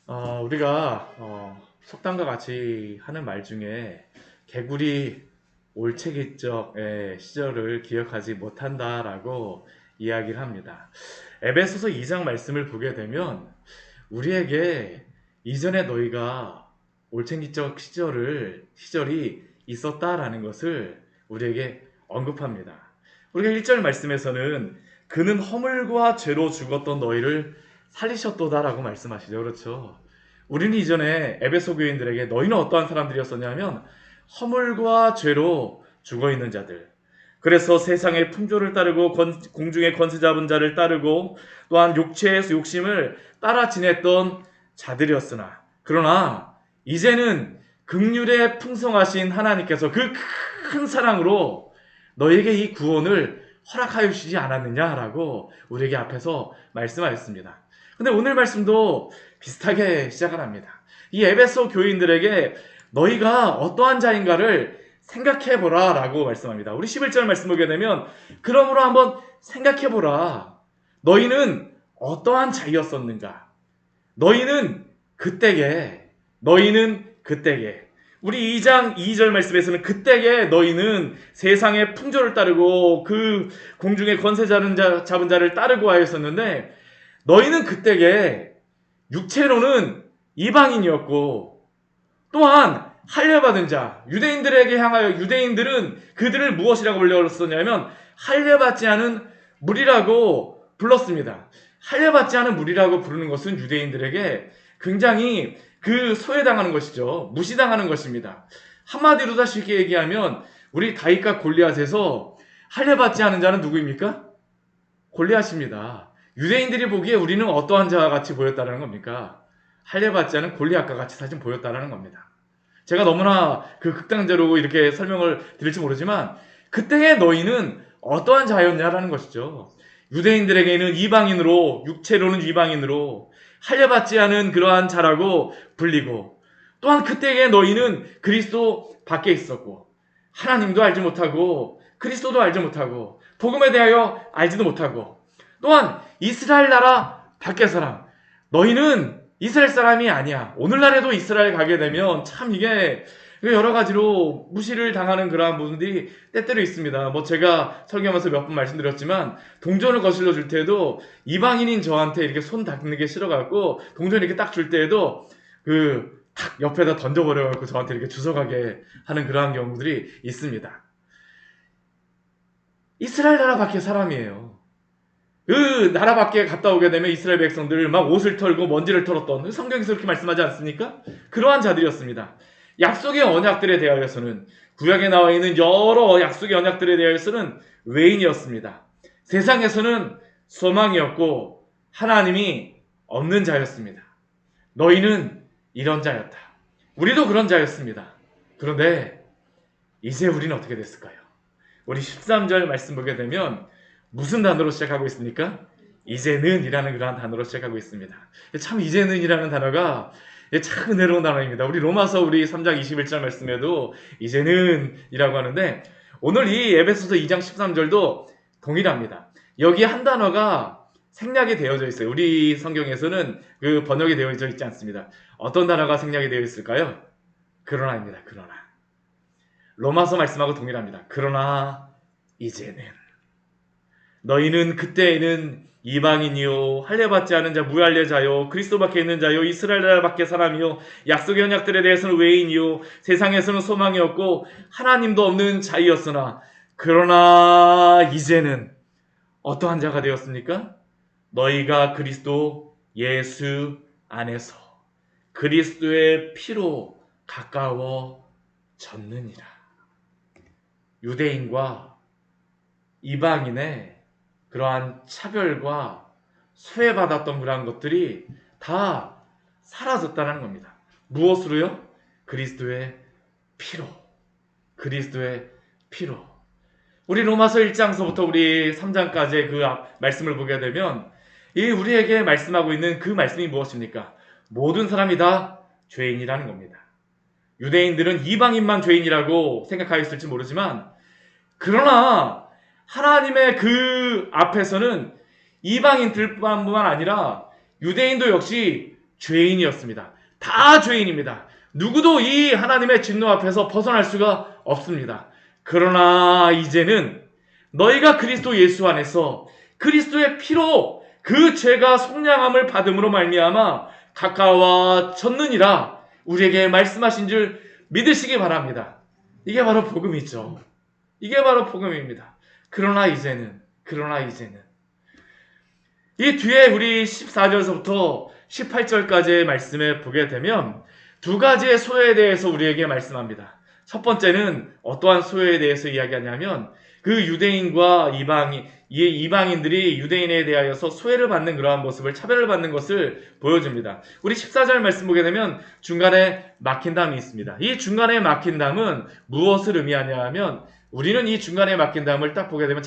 우리가 속담과 같이 하는 말 중에 개구리 올챙이적 시절을 기억하지 못한다라고 이야기를 합니다. 에베소서 2장 말씀을 보게 되면 우리에게 이전에 너희가 올챙이적 시절이 있었다라는 것을 우리에게 언급합니다. 우리가 1절 말씀에서는 그는 허물과 죄로 죽었던 너희를 살리셨도다라고 말씀하시죠. 그렇죠. 우리는 이전에 에베소 교인들에게 너희는 어떠한 사람들이었었냐면 허물과 죄로 죽어 있는 자들. 그래서 세상의 풍조를 따르고 공중의 권세 잡은 자를 따르고 또한 육체의 욕심을 따라 지냈던 자들이었으나 그러나 이제는 긍휼에 풍성하신 하나님께서 그 큰 사랑으로 너에게 이 구원을 허락하여 주시지 않았느냐라고 우리에게 앞에서 말씀하였습니다. 근데 오늘 말씀도 비슷하게 시작을 합니다. 이 에베소 교인들에게 너희가 어떠한 자인가를 생각해보라 라고 말씀합니다. 우리 11절 말씀 보게 되면 그러므로 한번 생각해보라. 너희는 어떠한 자였었는가? 너희는 그때에 우리 2장 2절 말씀에서는 그때에 너희는 세상의 풍조를 따르고 그 공중의 권세 잡은 자를 따르고 하였었는데 너희는 그때에 육체로는 이방인이었고 또한 할례받은 자, 유대인들에게 향하여 유대인들은 그들을 무엇이라고 불렀었냐면 할례받지 않은 무리라고 불렀습니다. 할례받지 않은 무리라고 부르는 것은 유대인들에게 굉장히 소외당하는 것이죠. 무시당하는 것입니다. 한마디로 다 쉽게 얘기하면 우리 다윗과 골리앗에서 할례받지 않은 자는 누구입니까? 골리앗입니다. 유대인들이 보기에 우리는 어떠한 자와 같이 보였다는 겁니까? 할례받지 않은 골리앗과 같이 사실 보였다는 겁니다. 제가 너무나 극단적으로 이렇게 설명을 드릴지 모르지만 그때의 너희는 어떠한 자였냐라는 것이죠. 유대인들에게는 이방인으로 육체로는 이방인으로 할례받지 않은 그러한 자라고 불리고 또한 그때의 너희는 그리스도 밖에 있었고 하나님도 알지 못하고 그리스도도 알지 못하고 복음에 대하여 알지도 못하고 또한 이스라엘 나라 밖의 사람 너희는 이스라엘 사람이 아니야. 오늘날에도 이스라엘 가게 되면 참 이게 여러 가지로 무시를 당하는 그러한 부분들이 때때로 있습니다. 제가 설교하면서 몇 번 말씀드렸지만 동전을 거실러 줄 때에도 이방인인 저한테 이렇게 손 닿는 게 싫어갖고 동전 이렇게 딱 줄 때에도 탁 옆에다 던져버려갖고 저한테 이렇게 주워가게 하는 그러한 경우들이 있습니다. 이스라엘 나라 밖의 사람이에요. 그 나라 밖에 갔다 오게 되면 이스라엘 백성들 막 옷을 털고 먼지를 털었던 성경에서 그렇게 말씀하지 않습니까? 그러한 자들이었습니다. 약속의 언약들에 대하여서는 구약에 나와 있는 여러 약속의 언약들에 대하여서는 외인이었습니다. 세상에서는 소망이었고 하나님이 없는 자였습니다. 너희는 이런 자였다. 우리도 그런 자였습니다. 그런데 이제 우리는 어떻게 됐을까요? 우리 13절 말씀 보게 되면 무슨 단어로 시작하고 있습니까? 이제는 이라는 그러한 단어로 시작하고 있습니다. 참 이제는 이라는 단어가 참 은혜로운 단어입니다. 우리 로마서 우리 3장 21절 말씀에도 이제는 이라고 하는데 오늘 이 에베소서 2장 13절도 동일합니다. 여기 한 단어가 생략이 되어져 있어요. 우리 성경에서는 그 번역이 되어져 있지 않습니다. 어떤 단어가 생략이 되어 있을까요? 그러나입니다. 그러나. 로마서 말씀하고 동일합니다. 그러나 이제는 너희는 그때에는 이방인이요 할례받지 않은 자 무할례자요 그리스도 밖에 있는 자요 이스라엘 나라 밖의 사람이요 약속의 언약들에 대해서는 외인이요 세상에서는 소망이 없고 하나님도 없는 자이었으나 그러나 이제는 어떠한 자가 되었습니까? 너희가 그리스도 예수 안에서 그리스도의 피로 가까워졌느니라. 유대인과 이방인의 그러한 차별과 소외받았던 그러한 것들이 다 사라졌다는 겁니다. 무엇으로요? 그리스도의 피로. 그리스도의 피로. 우리 로마서 1장서부터 우리 3장까지의 그 말씀을 보게 되면 이 우리에게 말씀하고 있는 그 말씀이 무엇입니까? 모든 사람이 다 죄인이라는 겁니다. 유대인들은 이방인만 죄인이라고 생각하였을지 모르지만 그러나 하나님의 그 앞에서는 이방인들뿐만 아니라 유대인도 역시 죄인이었습니다. 다 죄인입니다. 누구도 이 하나님의 진노 앞에서 벗어날 수가 없습니다. 그러나 이제는 너희가 그리스도 예수 안에서 그리스도의 피로 그 죄가 속량함을 받음으로 말미암아 가까워졌느니라 우리에게 말씀하신 줄 믿으시기 바랍니다. 이게 바로 복음이죠. 이게 바로 복음입니다. 그러나 이제는 이 뒤에 우리 14절에서부터 18절까지의 말씀을 보게 되면 두 가지의 소외에 대해서 우리에게 말씀합니다. 첫 번째는 어떠한 소외에 대해서 이야기하냐면 그 유대인과 이방인들이 유대인에 대하여서 소외를 받는 그러한 모습을, 차별을 받는 것을 보여줍니다. 우리 14절 말씀 보게 되면 중간에 막힌 담이 있습니다. 이 중간에 막힌 담은 무엇을 의미하냐 하면 우리는 이 중간에 막힌 담을 딱 보게 되면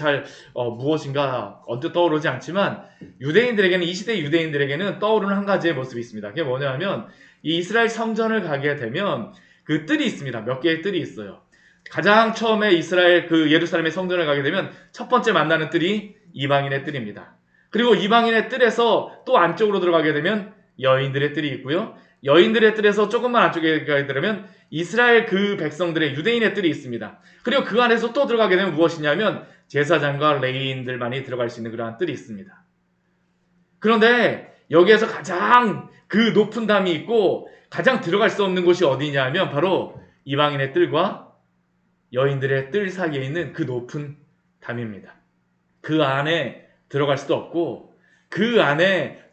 무엇인가 언뜻 떠오르지 않지만 유대인들에게는, 이 시대 유대인들에게는 떠오르는 한 가지의 모습이 있습니다. 그게 뭐냐 하면 이 이스라엘 성전을 가게 되면 그 뜰이 있습니다. 몇 개의 뜰이 있어요. 가장 처음에 이스라엘 예루살렘의 성전을 가게 되면 첫 번째 만나는 뜰이 이방인의 뜰입니다. 그리고 이방인의 뜰에서 또 안쪽으로 들어가게 되면 여인들의 뜰이 있고요. 여인들의 뜰에서 조금만 안쪽에 가게 되면 이스라엘 그 백성들의 유대인의 뜰이 있습니다. 그리고 그 안에서 또 들어가게 되면 무엇이냐면 제사장과 레위인들만이 들어갈 수 있는 그러한 뜰이 있습니다. 그런데 여기에서 가장 그 높은 담이 있고 가장 들어갈 수 없는 곳이 어디냐면 바로 이방인의 뜰과 여인들의 뜰 사이에 있는 그 높은 담입니다. 그 안에 들어갈 수도 없고 그 안에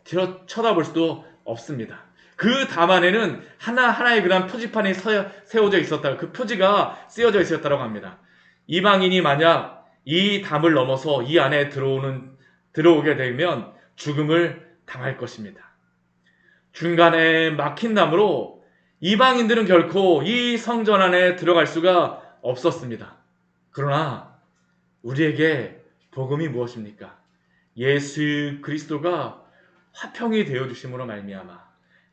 쳐다볼 수도 없습니다. 그 담 안에는 하나하나의 그런 표지판이 세워져 있었다. 그 표지가 쓰여져 있었다고 합니다. 이방인이 만약 이 담을 넘어서 이 안에 들어오게 되면 죽음을 당할 것입니다. 중간에 막힌 담으로 이방인들은 결코 이 성전 안에 들어갈 수가 없었습니다. 그러나 우리에게 복음이 무엇입니까? 예수 그리스도가 화평이 되어주심으로 말미암아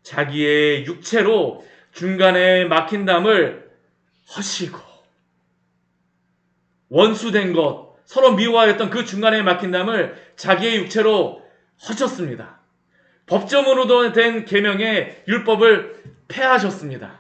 자기의 육체로 중간에 막힌 담을 허시고 원수된 것, 서로 미워하였던 그 중간에 막힌 담을 자기의 육체로 허셨습니다. 법정으로 된 계명의 율법을 폐하셨습니다.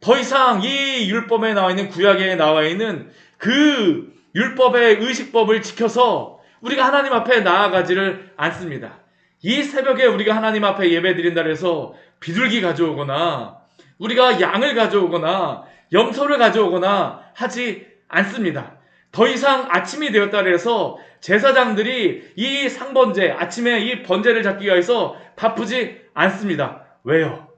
더 이상 이 율법에 나와 있는, 구약에 나와 있는 그 율법의 의식법을 지켜서 우리가 하나님 앞에 나아가지를 않습니다. 이 새벽에 우리가 하나님 앞에 예배 드린다 해서 비둘기 가져오거나 우리가 양을 가져오거나 염소를 가져오거나 하지 않습니다. 더 이상 아침이 되었다 해서 제사장들이 이 상번제, 아침에 이 번제를 잡기 위해서 바쁘지 않습니다. 왜요?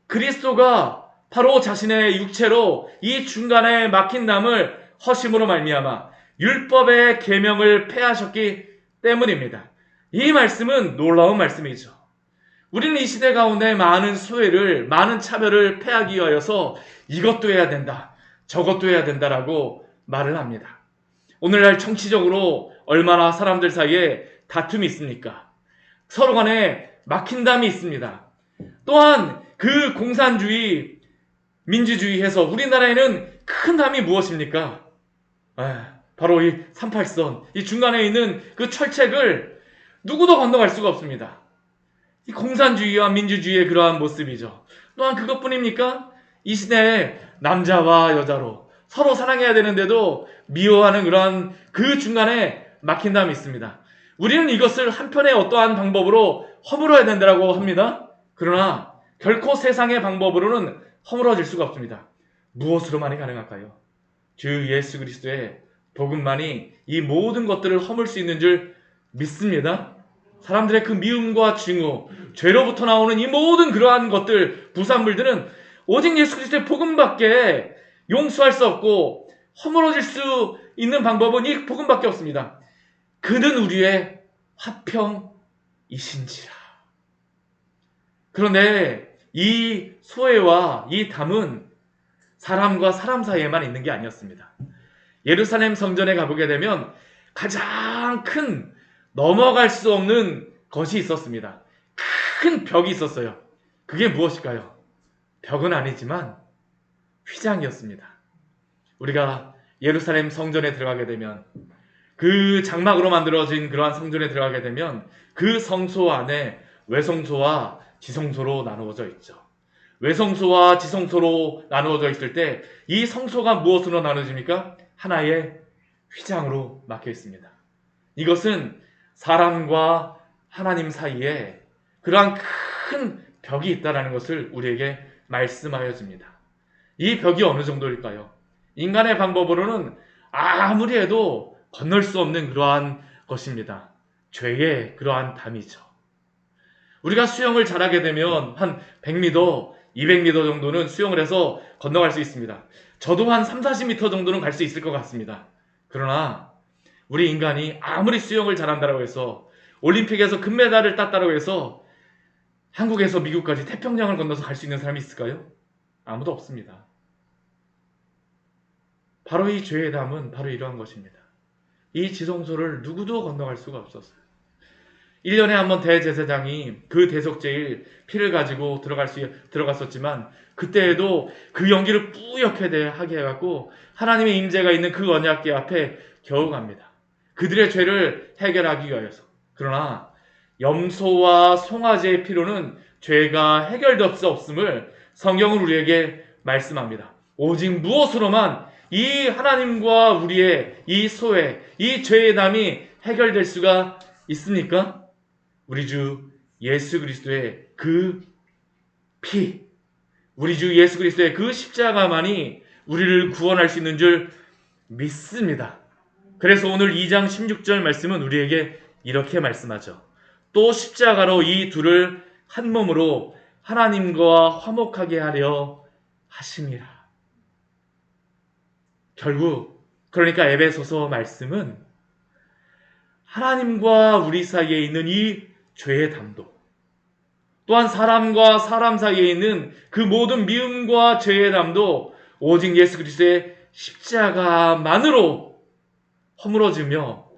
그리스도가 바로 자신의 육체로 이 중간에 막힌 담을 허심으로 말미암아 율법의 계명을 폐하셨기 때문입니다. 이 말씀은 놀라운 말씀이죠. 우리는 이 시대 가운데 많은 소외를, 많은 차별을 폐하기 위하여서 이것도 해야 된다, 저것도 해야 된다라고 말을 합니다. 오늘날 정치적으로 얼마나 사람들 사이에 다툼이 있습니까? 서로 간에 막힌 담이 있습니다. 또한 그 공산주의, 민주주의 해서 우리나라에는 큰 담이 무엇입니까? 바로 이 38선, 이 중간에 있는 그 철책을 누구도 건너갈 수가 없습니다. 이 공산주의와 민주주의의 그러한 모습이죠. 또한 그것뿐입니까? 이 시대에 남자와 여자로 서로 사랑해야 되는데도 미워하는 그러한 그 중간에 막힌 담이 있습니다. 우리는 이것을 한편의 어떠한 방법으로 허물어야 된다고 합니다. 그러나 결코 세상의 방법으로는 허물어질 수가 없습니다. 무엇으로만이 가능할까요? 주 예수 그리스도의 복음만이 이 모든 것들을 허물 수 있는 줄 믿습니다. 사람들의 그 미움과 증오, 죄로부터 나오는 이 모든 그러한 것들, 부산물들은 오직 예수 그리스도의 복음밖에 용서할 수 없고 허물어질 수 있는 방법은 이 복음밖에 없습니다. 그는 우리의 화평이신지라. 그런데 이 소외와 이 담은 사람과 사람 사이에만 있는 게 아니었습니다. 예루살렘 성전에 가보게 되면 가장 큰 넘어갈 수 없는 것이 있었습니다. 큰 벽이 있었어요. 그게 무엇일까요? 벽은 아니지만 휘장이었습니다. 우리가 예루살렘 성전에 들어가게 되면 그 장막으로 만들어진 그러한 성전에 들어가게 되면 그 성소 안에 외성소와 지성소로 나누어져 있죠. 외성소와 지성소로 나누어져 있을 때 이 성소가 무엇으로 나눠집니까? 하나의 휘장으로 막혀 있습니다. 이것은 사람과 하나님 사이에 그러한 큰 벽이 있다는 것을 우리에게 말씀하여 줍니다. 이 벽이 어느 정도일까요? 인간의 방법으로는 아무리 해도 건널 수 없는 그러한 것입니다. 죄의 그러한 담이죠. 우리가 수영을 잘하게 되면 한 100m, 200m 정도는 수영을 해서 건너갈 수 있습니다. 저도 한 3, 40m 정도는 갈 수 있을 것 같습니다. 그러나 우리 인간이 아무리 수영을 잘한다고 해서 올림픽에서 금메달을 땄다고 해서 한국에서 미국까지 태평양을 건너서 갈 수 있는 사람이 있을까요? 아무도 없습니다. 바로 이 죄의 담은 바로 이러한 것입니다. 이 지성소를 누구도 건너갈 수가 없었어요. 1년에 한 번 대제사장이 그 대속죄일 피를 가지고 들어갔었지만 그때에도 그 연기를 뿌옇게 하게 해갖고 하나님의 임재가 있는 그 언약궤 앞에 겨우 갑니다. 그들의 죄를 해결하기 위하여서. 그러나 염소와 송아지의 피로는 죄가 해결될 수 없음을 성경은 우리에게 말씀합니다. 오직 무엇으로만 이 하나님과 우리의 이 소외, 이 죄의 담이 해결될 수가 있습니까? 우리 주 예수 그리스도의 그 피, 우리 주 예수 그리스도의 그 십자가만이 우리를 구원할 수 있는 줄 믿습니다. 그래서 오늘 2장 16절 말씀은 우리에게 이렇게 말씀하죠. 또 십자가로 이 둘을 한 몸으로 하나님과 화목하게 하려 하심이라. 결국 그러니까 에베소서 말씀은 하나님과 우리 사이에 있는 이 죄의 담도, 또한 사람과 사람 사이에 있는 그 모든 미움과 죄의 담도 오직 예수 그리스도의 십자가만으로 허물어지며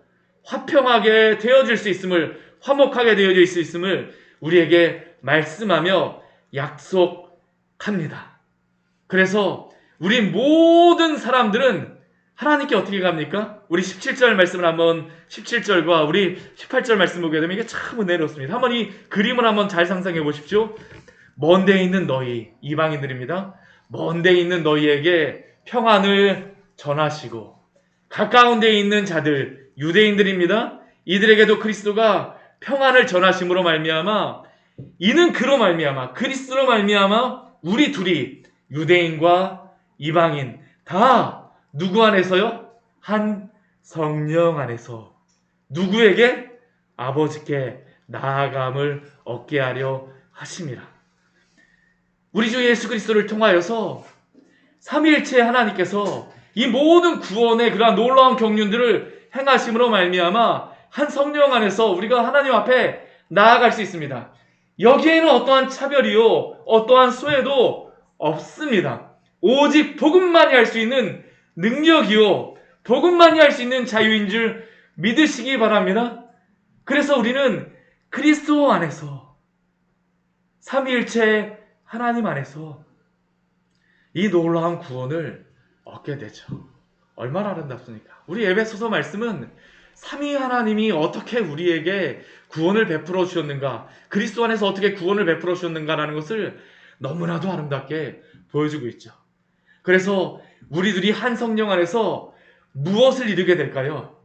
화평하게 되어질 수 있음을, 화목하게 되어질 수 있음을 우리에게 말씀하며 약속합니다. 그래서 우리 모든 사람들은 하나님께 어떻게 갑니까? 우리 17절 말씀을 한번 17절과 우리 18절 말씀 보게 되면 이게 참 은혜롭습니다. 한번 이 그림을 한번 잘 상상해 보십시오. 먼 데에 있는 너희, 이방인들입니다. 먼 데에 있는 너희에게 평안을 전하시고 가까운 데에 있는 자들, 유대인들입니다. 이들에게도 그리스도가 평안을 전하심으로 말미암아 이는 그로 말미암아 그리스도로 말미암아 우리 둘이 유대인과 이방인 다 누구 안에서요? 한 성령 안에서 누구에게? 아버지께 나아감을 얻게 하려 하심이라. 우리 주 예수 그리스도를 통하여서 삼위일체 하나님께서 이 모든 구원의 그러한 놀라운 경륜들을 행하심으로 말미암아 한 성령 안에서 우리가 하나님 앞에 나아갈 수 있습니다. 여기에는 어떠한 차별이요 어떠한 소외도 없습니다. 오직 복음만이 할 수 있는 능력이요 복음만이 할 수 있는 자유인 줄 믿으시기 바랍니다. 그래서 우리는 그리스도 안에서 삼위일체 하나님 안에서 이 놀라운 구원을 얻게 되죠. 얼마나 아름답습니까? 우리 에베소서 말씀은 삼위 하나님이 어떻게 우리에게 구원을 베풀어 주셨는가, 그리스도 안에서 어떻게 구원을 베풀어 주셨는가라는 것을 너무나도 아름답게 보여주고 있죠. 그래서 우리들이 한 성령 안에서 무엇을 이루게 될까요?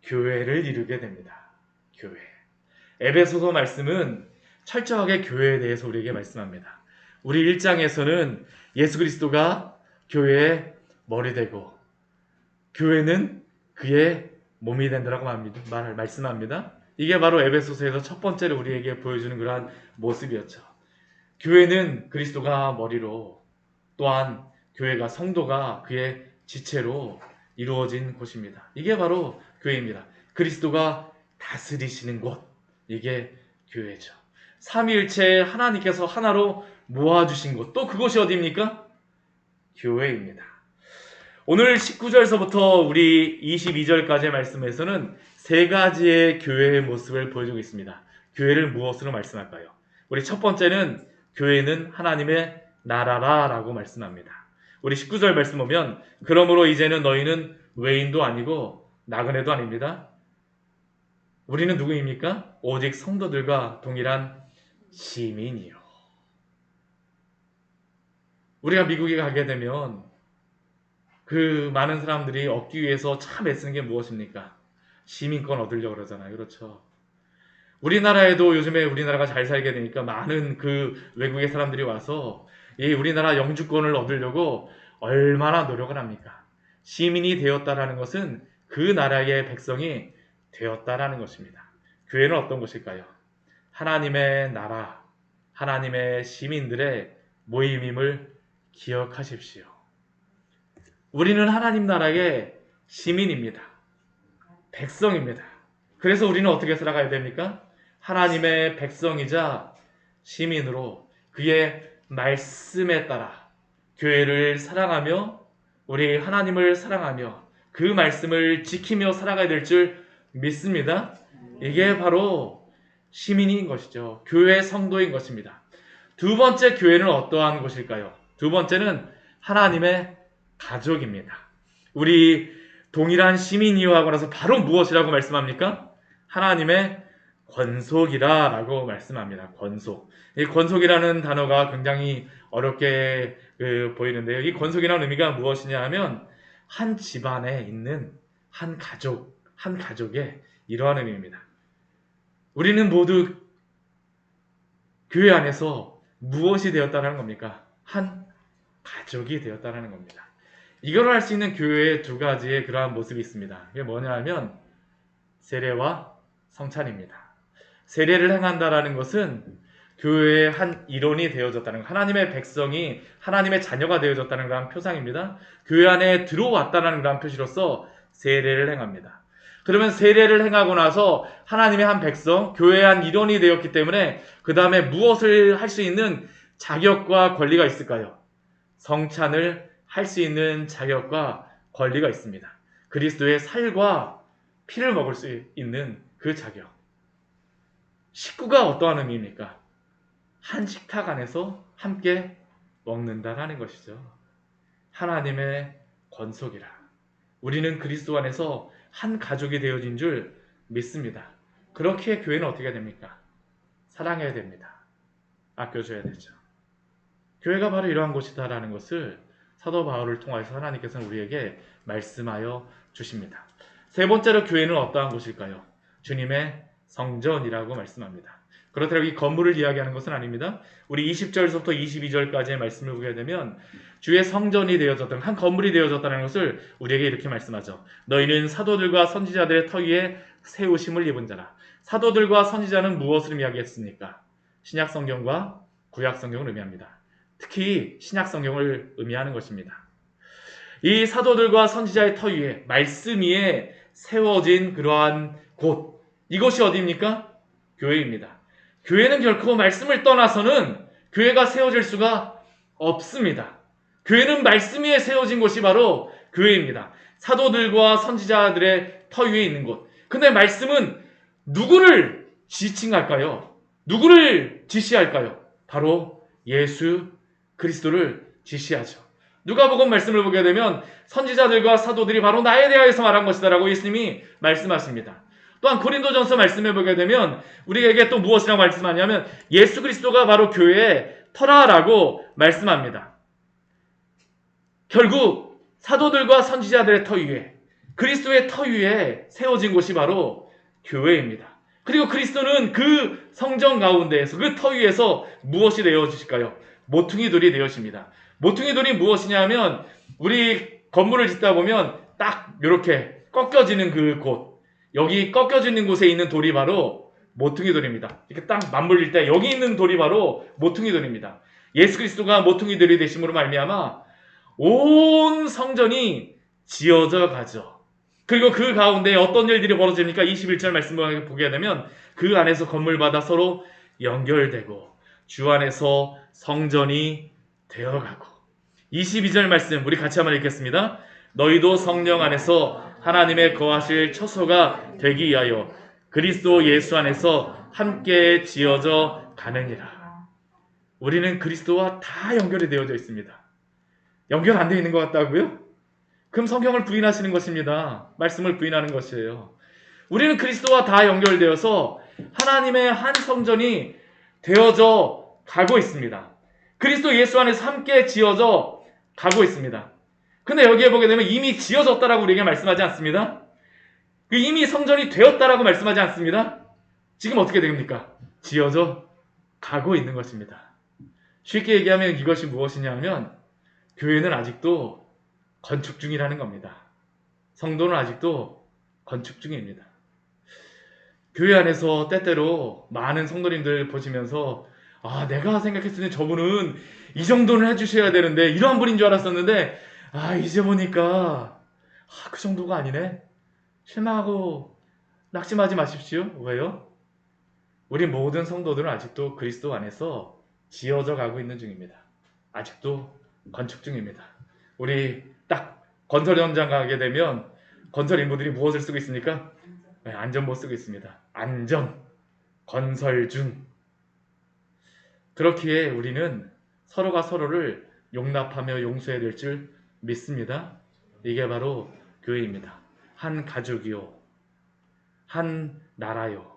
교회를 이루게 됩니다. 교회. 에베소서 말씀은 철저하게 교회에 대해서 우리에게 말씀합니다. 우리 1장에서는 예수 그리스도가 교회의 머리 되고 교회는 그의 몸이 된다라고 말씀합니다. 이게 바로 에베소서에서 첫 번째로 우리에게 보여주는 그러한 모습이었죠. 교회는 그리스도가 머리로, 또한 교회가 성도가 그의 지체로 이루어진 곳입니다. 이게 바로 교회입니다. 그리스도가 다스리시는 곳, 이게 교회죠. 삼위일체 하나님께서 하나로 모아주신 곳, 또 그곳이 어디입니까? 교회입니다. 오늘 19절서부터 우리 22절까지의 말씀에서는 세 가지의 교회의 모습을 보여주고 있습니다. 교회를 무엇으로 말씀할까요? 우리 첫 번째는 교회는 하나님의 나라라고 말씀합니다. 우리 19절 말씀 보면 그러므로 이제는 너희는 외인도 아니고 나그네도 아닙니다. 우리는 누구입니까? 오직 성도들과 동일한 시민이요. 우리가 미국에 가게 되면 그 많은 사람들이 얻기 위해서 참 애쓰는 게 무엇입니까? 시민권 얻으려고 그러잖아요. 그렇죠. 우리나라에도 요즘에 우리나라가 잘 살게 되니까 많은 그 외국의 사람들이 와서 이 우리나라 영주권을 얻으려고 얼마나 노력을 합니까? 시민이 되었다라는 것은 그 나라의 백성이 되었다라는 것입니다. 교회는 어떤 것일까요? 하나님의 나라, 하나님의 시민들의 모임임을 기억하십시오. 우리는 하나님 나라의 시민입니다. 백성입니다. 그래서 우리는 어떻게 살아가야 됩니까? 하나님의 백성이자 시민으로 그의 말씀에 따라 교회를 사랑하며 우리 하나님을 사랑하며 그 말씀을 지키며 살아가야 될 줄 믿습니다. 이게 바로 시민인 것이죠. 교회 성도인 것입니다. 두 번째 교회는 어떠한 곳일까요? 두 번째는 하나님의 가족입니다. 우리 동일한 시민이요 하고 나서 바로 무엇이라고 말씀합니까? 하나님의 권속이라 라고 말씀합니다. 권속. 이 권속이라는 단어가 굉장히 어렵게 보이는데요. 이 권속이라는 의미가 무엇이냐 하면 한 집안에 있는 한 가족의 이러한 의미입니다. 우리는 모두 교회 안에서 무엇이 되었다는 겁니까? 한 가족이 되었다는 겁니다. 이걸 할 수 있는 교회의 두 가지의 그러한 모습이 있습니다. 이게 뭐냐 하면 세례와 성찬입니다. 세례를 행한다라는 것은 교회의 한 일원이 되어졌다는 것, 하나님의 백성이 하나님의 자녀가 되어졌다는 그런 표상입니다. 교회 안에 들어왔다는 그런 표시로서 세례를 행합니다. 그러면 세례를 행하고 나서 하나님의 한 백성, 교회의 한 일원이 되었기 때문에 그 다음에 무엇을 할 수 있는 자격과 권리가 있을까요? 성찬을 할 수 있는 자격과 권리가 있습니다. 그리스도의 살과 피를 먹을 수 있는 그 자격. 식구가 어떠한 의미입니까? 한 식탁 안에서 함께 먹는다라는 것이죠. 하나님의 권속이라. 우리는 그리스도 안에서 한 가족이 되어진 줄 믿습니다. 그렇게 교회는 어떻게 됩니까? 사랑해야 됩니다. 아껴줘야 되죠. 교회가 바로 이러한 곳이다라는 것을 사도 바울을 통해서 하나님께서는 우리에게 말씀하여 주십니다. 세 번째로 교회는 어떠한 곳일까요? 주님의 성전이라고 말씀합니다. 그렇다고 이 건물을 이야기하는 것은 아닙니다. 우리 20절부터 22절까지의 말씀을 보게 되면 주의 성전이 되어졌던 한 건물이 되어졌다는 것을 우리에게 이렇게 말씀하죠. 너희는 사도들과 선지자들의 터 위에 세우심을 입은 자라. 사도들과 선지자는 무엇을 이야기했습니까? 신약 성경과 구약 성경을 의미합니다. 특히 신약 성경을 의미하는 것입니다. 이 사도들과 선지자의 터 위에 말씀 위에 세워진 그러한 곳, 이것이 어디입니까? 교회입니다. 교회는 결코 말씀을 떠나서는 교회가 세워질 수가 없습니다. 교회는 말씀 위에 세워진 곳이 바로 교회입니다. 사도들과 선지자들의 터 위에 있는 곳. 근데 말씀은 누구를 지칭할까요? 누구를 지시할까요? 바로 예수 그리스도를 지시하죠. 누가복음 말씀을 보게 되면 선지자들과 사도들이 바로 나에 대하여서 말한 것이다 라고 예수님이 말씀하십니다. 또한 고린도전서 말씀해 보게 되면 우리에게 또 무엇이라고 말씀하냐면 예수 그리스도가 바로 교회의 터라라고 말씀합니다. 결국 사도들과 선지자들의 터 위에, 그리스도의 터 위에 세워진 곳이 바로 교회입니다. 그리고 그리스도는 그 성전 가운데에서, 그 터 위에서 무엇이 되어주실까요? 모퉁이 돌이 되어집니다. 모퉁이 돌이 무엇이냐 하면 우리 건물을 짓다 보면 딱 이렇게 꺾여지는 그 곳, 여기 꺾여지는 곳에 있는 돌이 바로 모퉁이 돌입니다. 이렇게 딱 맞물릴 때 여기 있는 돌이 바로 모퉁이 돌입니다. 예수 그리스도가 모퉁이 돌이 되심으로 말미암아 온 성전이 지어져 가죠. 그리고 그 가운데 어떤 일들이 벌어집니까? 21절 말씀을 보게 되면 그 안에서 건물마다 서로 연결되고 주 안에서 성전이 되어가고. 22절 말씀 우리 같이 한번 읽겠습니다. 너희도 성령 안에서 하나님의 거하실 처소가 되기 위하여 그리스도 예수 안에서 함께 지어져 가느니라. 우리는 그리스도와 다 연결이 되어져 있습니다. 연결 안 되어 있는 것 같다고요? 그럼 성경을 부인하시는 것입니다. 말씀을 부인하는 것이에요. 우리는 그리스도와 다 연결되어서 하나님의 한 성전이 되어져 가고 있습니다. 그리스도 예수 안에서 함께 지어져 가고 있습니다. 근데 여기에 보게 되면 이미 지어졌다라고 우리에게 말씀하지 않습니다. 이미 성전이 되었다라고 말씀하지 않습니다. 지금 어떻게 됩니까? 지어져 가고 있는 것입니다. 쉽게 얘기하면 이것이 무엇이냐 하면 교회는 아직도 건축 중이라는 겁니다. 성도는 아직도 건축 중입니다. 교회 안에서 때때로 많은 성도님들 보시면서 내가 생각했을 때 저분은 이 정도는 해주셔야 되는데 이러한 분인 줄 알았었는데 이제 보니까 그 정도가 아니네. 실망하고 낙심하지 마십시오. 왜요? 우리 모든 성도들은 아직도 그리스도 안에서 지어져 가고 있는 중입니다. 아직도 건축 중입니다. 우리 딱 건설 현장 가게 되면 건설 인부들이 무엇을 쓰고 있습니까? 안전모 쓰고 있습니다. 안전, 건설 중. 그렇기에 우리는 서로가 서로를 용납하며 용서해야 될 줄 믿습니다. 이게 바로 교회입니다. 한 가족이요, 한 나라요,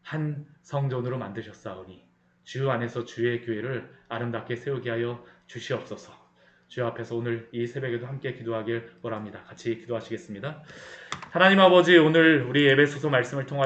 한 성전으로 만드셨사오니 주 안에서 주의 교회를 아름답게 세우게 하여 주시옵소서. 주 앞에서 오늘 이 새벽에도 함께 기도하길 원합니다. 같이 기도하시겠습니다. 하나님 아버지, 오늘 우리 에베소서 말씀을 통하여